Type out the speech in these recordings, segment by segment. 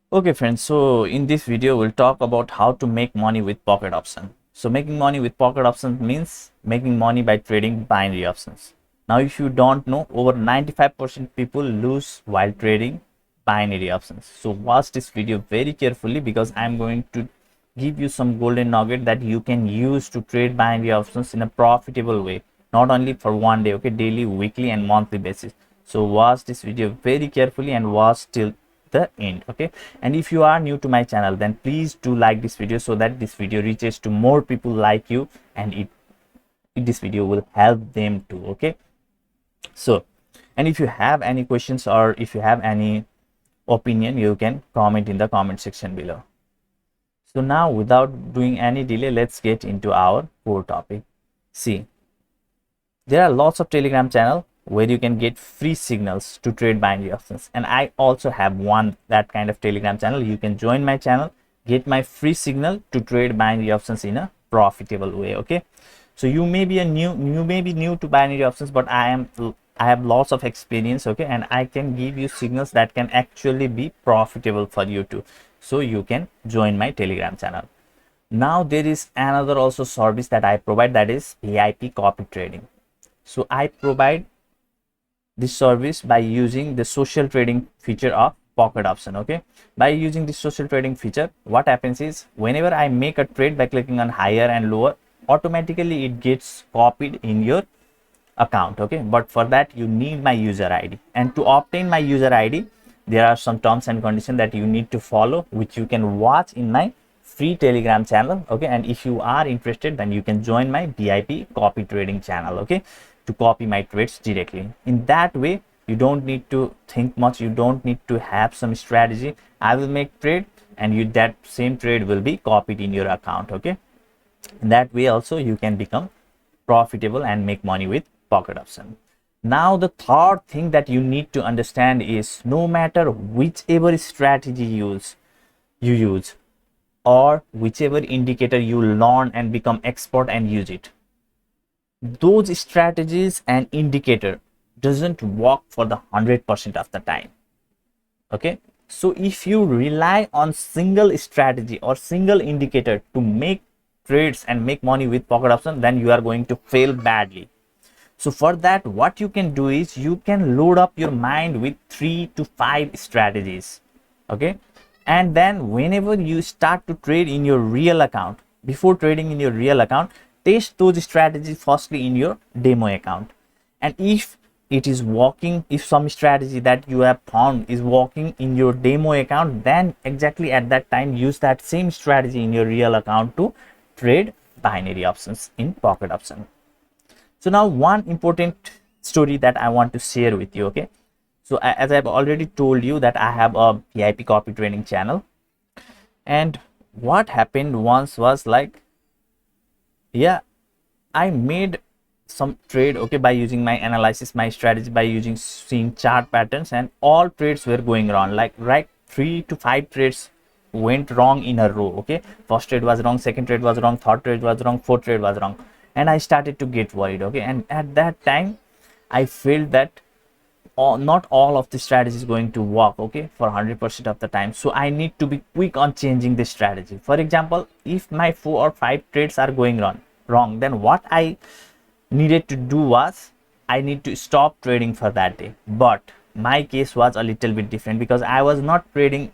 Okay friends, so in this video we'll talk about how to make money with pocket option. So making money with pocket options means making money by trading binary options. Now if you don't know, over 95% people lose while trading binary options. So watch this video very carefully because I'm going to give you some golden nugget that you can use to trade binary options in a profitable way, not only for one day, okay, daily, weekly and monthly basis. So watch this video very carefully and watch till the end, okay. And if you are new to my channel, then please do like this video so that this video reaches to more people like you, and this video will help them too, okay. So, and if you have any questions or if you have any opinion, you can comment in the comment section below. So now without doing any delay, let's get into our core topic. See, there are lots of Telegram channel where you can get free signals to trade binary options, and I also have one that kind of Telegram channel. You can join my channel, get my free signal to trade binary options in a profitable way, okay. So you may be new to binary options, but I have lots of experience, okay, and I can give you signals that can actually be profitable for you too. So you can join my Telegram channel. Now there is another also service that I provide, that is VIP copy trading. So I provide this service by using the social trading feature of pocket option, okay. By using this social trading feature, what happens is whenever I make a trade by clicking on higher and lower, automatically it gets copied in your account, okay. But for that you need my user ID, and to obtain my user ID there are some terms and conditions that you need to follow, which you can watch in my free Telegram channel, okay. And if you are interested, then you can join my VIP copy trading channel, okay, to copy my trades directly. In that way you don't need to think much, you don't need to have some strategy. I will make trade and you that same trade will be copied in your account, okay. In that way also you can become profitable and make money with pocket option. Now the third thing that you need to understand is, no matter whichever strategy you use or whichever indicator you learn and become expert and use it, those strategies and indicator doesn't work for the 100% of the time, okay. So if you rely on single strategy or single indicator to make trades and make money with pocket option, then you are going to fail badly. So for that, what you can do is you can load up your mind with 3 to 5 strategies, okay. And then whenever you start to trade in your real account, before trading in your real account, test those strategies firstly in your demo account. And if it is working, if some strategy that you have found is working in your demo account, then exactly at that time use that same strategy in your real account to trade binary options in pocket option. So now one important story that I want to share with you, okay. So as I've already told you that I have a VIP copy trading channel, and what happened once was like, yeah, I made some trade, okay, by using my analysis, my strategy, by using seeing chart patterns, and all trades were going wrong, like right 3 to 5 trades went wrong in a row, okay. First trade was wrong, second trade was wrong, third trade was wrong, fourth trade was wrong, and I started to get worried, okay. And at that time I felt that not all of the strategy is going to work, okay, for 100% of the time. So I need to be quick on changing the strategy. For example, if my 4 or 5 trades are going wrong, then what I needed to do was I need to stop trading for that day. But my case was a little bit different because I was not trading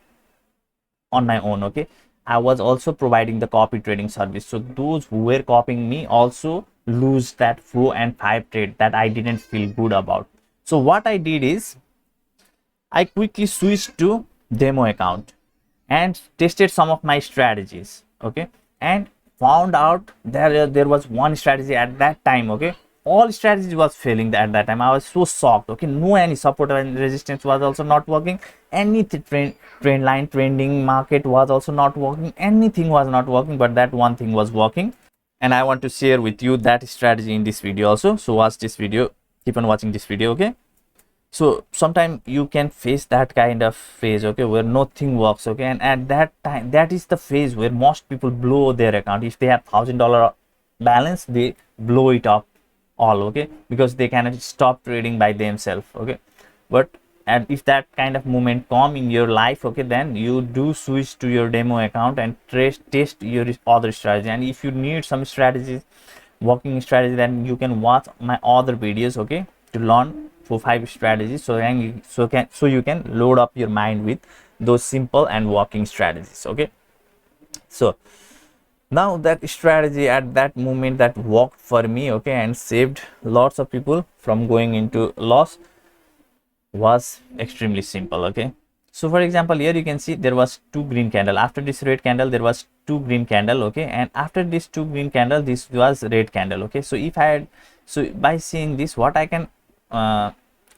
on my own, okay. I was also providing the copy trading service, so those who were copying me also lose that 4 and 5 trade that I didn't feel good about. So what I did is I quickly switched to demo account and tested some of my strategies, okay, and found out there was one strategy at that time, okay. All strategies was failing at that time. I was so shocked, okay. No any support and resistance was also not working. Any trend line, trending market was also not working. Anything was not working, but that one thing was working, and I want to share with you that strategy in this video also. So watch this video, keep on watching this video, okay. So sometimes you can face that kind of phase, okay, where nothing works, okay. And at that time, that is the phase where most people blow their account. If they have $1,000 balance, they blow it up all, okay, because they cannot stop trading by themselves, okay. But and if that kind of movement come in your life, okay, then you do switch to your demo account and test your other strategy. And if you need some strategies, working strategy, then you can watch my other videos, okay, to learn 4-5 strategies, so you can load up your mind with those simple and working strategies. Okay, so now that strategy at that moment that worked for me, okay, and saved lots of people from going into loss was extremely simple. Okay, so for example, here you can see there was two green candle. After this red candle there was two green candle, okay, and after this two green candle this was red candle. Okay, so if I had, so by seeing this, what I can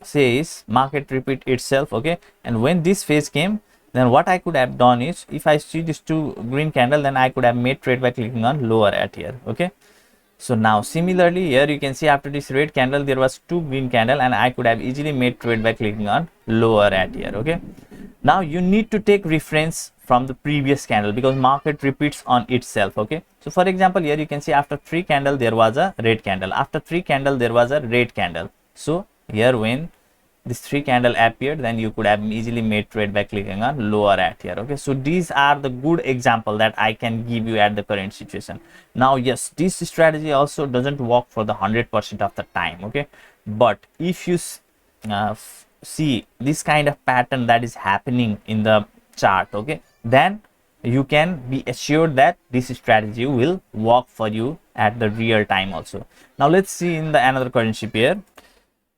say is market repeat itself. Okay, and when this phase came, then what I could have done is, if I see this two green candle, then I could have made trade by clicking on lower at here. Okay, so now similarly here you can see after this red candle there was two green candle, and I could have easily made trade by clicking on lower at here. Okay, now you need to take reference from the previous candle because market repeats on itself. Okay, so for example, here you can see after three candle there was a red candle, after three candle there was a red candle. So here when this three candle appeared, then you could have easily made trade by clicking on lower at here. Okay, so these are the good example that I can give you at the current situation. Now yes, this strategy also doesn't work for the 100% of the time. Okay, but if you see this kind of pattern that is happening in the chart, okay, then you can be assured that this strategy will work for you at the real time also. Now let's see in the another currency pair.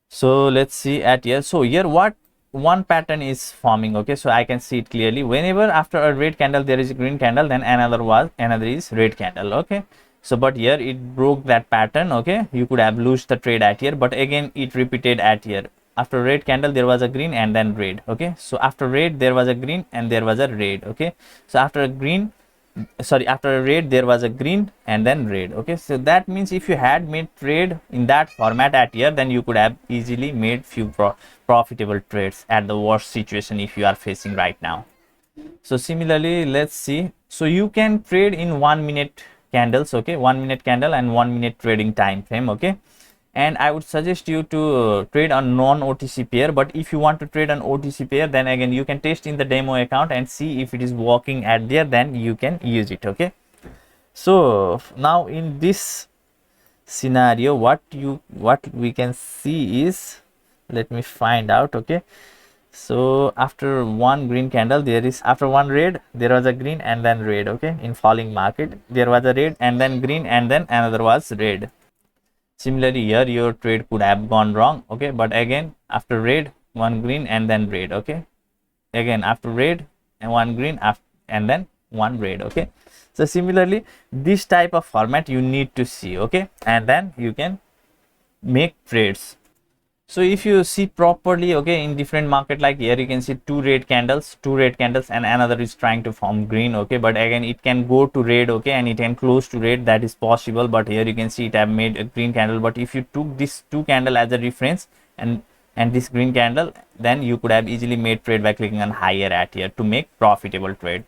So let's see at here. So here what one pattern is forming. Okay, so I can see it clearly. Whenever after a red candle there is a green candle, then another is red candle. Okay, so but here it broke that pattern. Okay, you could have lost the trade at here, but again it repeated at here. After red candle there was a green and then red. Okay, so after red there was a green and there was a red. Okay, so after a green, sorry, after a red there was a green and then red. Okay, so that means if you had made trade in that format at here, then you could have easily made few profitable trades at the worst situation if you are facing right now. So similarly, let's see, so you can trade in 1 minute candles. Okay, 1 minute candle and 1 minute trading time frame. Okay, and I would suggest you to trade on non-OTC pair, but if you want to trade on OTC pair, then again you can test in the demo account and see if it is working at there, then you can use it. Okay, so now in this scenario what we can see is, let me find out. Okay, so after one green candle there is, after one red there was a green and then red. Okay, in falling market there was a red and then green and then another was red. Similarly here your trade could have gone wrong. Okay, but again after red one green and then red. Okay, again after red and one green and then one red. Okay, so similarly this type of format you need to see. Okay, and then you can make trades. So if you see properly, okay, in different market, like here you can see two red candles and another is trying to form green. Okay, but again it can go to red. Okay, and it can close to red, that is possible, but here you can see it have made a green candle. But if you took this two candle as a reference and this green candle, then you could have easily made trade by clicking on higher at here to make profitable trade.